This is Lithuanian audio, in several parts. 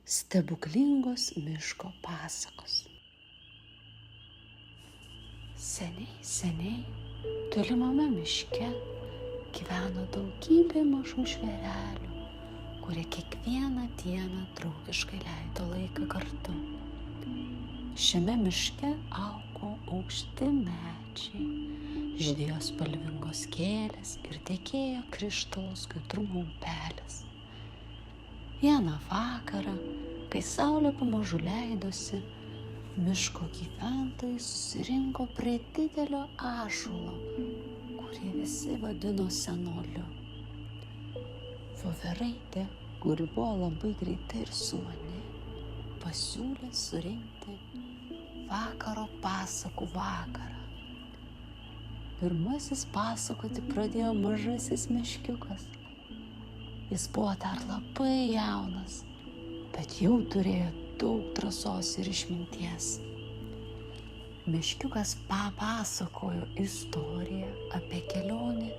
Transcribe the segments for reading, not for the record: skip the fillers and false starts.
Stebuklingos miško pasakos. Seniai, tolimame miške gyveno daugybė mažų žvėrelių, kurie kiekvieną dieną draugiškai leido laiką kartu. Šiame miške augo aukšti medžiai, žydėjo spalvingos gėlės ir tekėjo krištolo skaidrumo upelis. Vieną vakarą, kai saulė pamažu leidosi, miško gyventojai susirinko prie didelio ąžuolo, kurį visi vadino senoliu. Voveraitė, kuri buvo labai greita ir sumani, pasiūlė surinkti vakaro pasakų vakarą. Pirmasis pasakoti pradėjo mažasis meškiukas. Jis buvo dar labai jaunas, bet jau turėjo daug drąsos ir išminties. Meškiukas papasakojo istoriją apie kelionę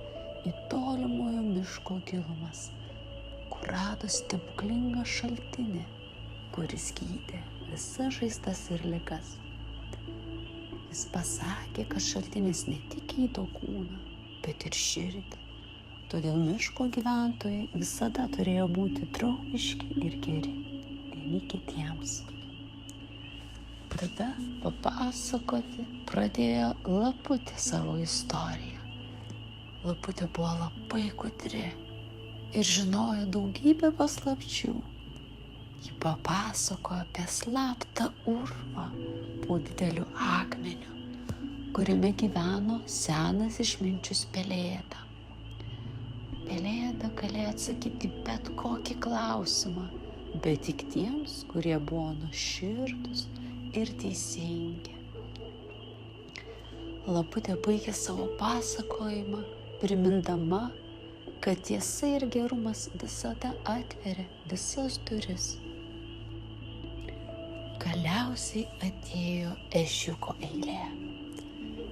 į tolimojo miško gilumas, kur rado stebuklingą šaltinį, kuris gydė visas žaizdas ir ligas. Jis pasakė, kad šaltinis ne tik gydo kūną, bet ir širdį. Todėl miško gyventojai visada turėjo būti draugiški ir geri vieni kitiems. Tada papasakoti pradėjo Laputė savo istoriją. Laputė buvo labai gudri ir žinojo daugybę paslapčių. Ji papasakojo apie slaptą urvą po dideliu akmeniu, kuriame gyveno senas išminčius Pelėda. Pelėda galėjo atsakyti bet kokį klausimą, bet tik tiems, kurie buvo nuoširdūs ir teisingi. Laputė baigė savo pasakojimą, primindama, kad tiesa ir gerumas visada atveria visas duris. Galiausiai atėjo ežiuko eilė.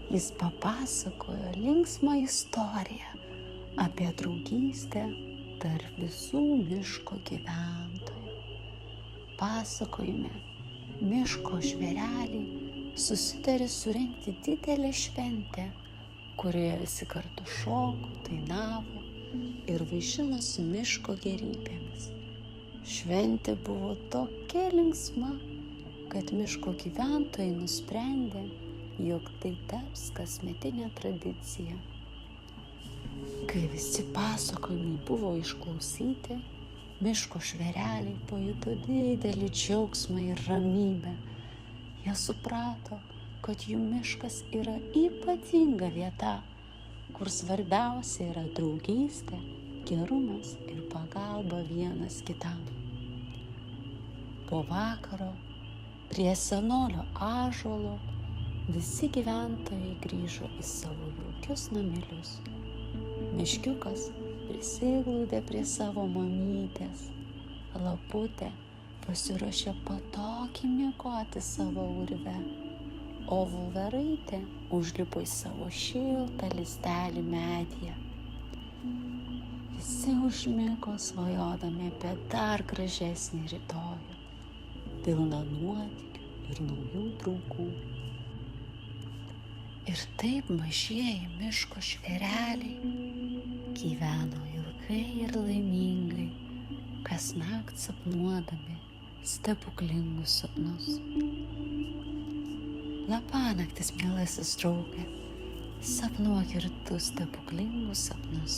Jis papasakojo linksmą istoriją apie draugystę tarp visų miško gyventojų. Pasakojime miško žvėreliai susitarė surengti didelę šventę, kurioje visi kartu šoko, dainavo ir vaišinosi miško gėrybėmis. Šventė buvo tokia linksma, kad miško gyventojai nusprendė, jog tai taps kasmetinė tradicija. Kai visi pasakojimai buvo išklausyti, miško žvėreliai pajuto didelį džiaugsmą ir ramybę. Jie suprato, kad jų miškas yra ypatinga vieta, kur svarbiausia yra draugystė, gerumas ir pagalba vienas kitam. Po vakaro prie senolio ąžuolo visi gyventojai grįžo į savo jaukius namelius. Meškiukas prisiglaudė prie savo mamytės. Laputė pasiruošė patogiai miegoti savo urve, o voveraitė užlipo į savo šiltą lizdelį medyje. Visi užmigo svajodami apie dar gražesnį rytojų, pilną nuotykių ir naujų draugų. Ir taip mažieji miško žvėreliai gyveno ilgai ir laimingai, kasnakt sapnuodami stebuklingus sapnus. Labanaktis, mielasis drauge, sapnuok ir tu stebuklingus sapnus.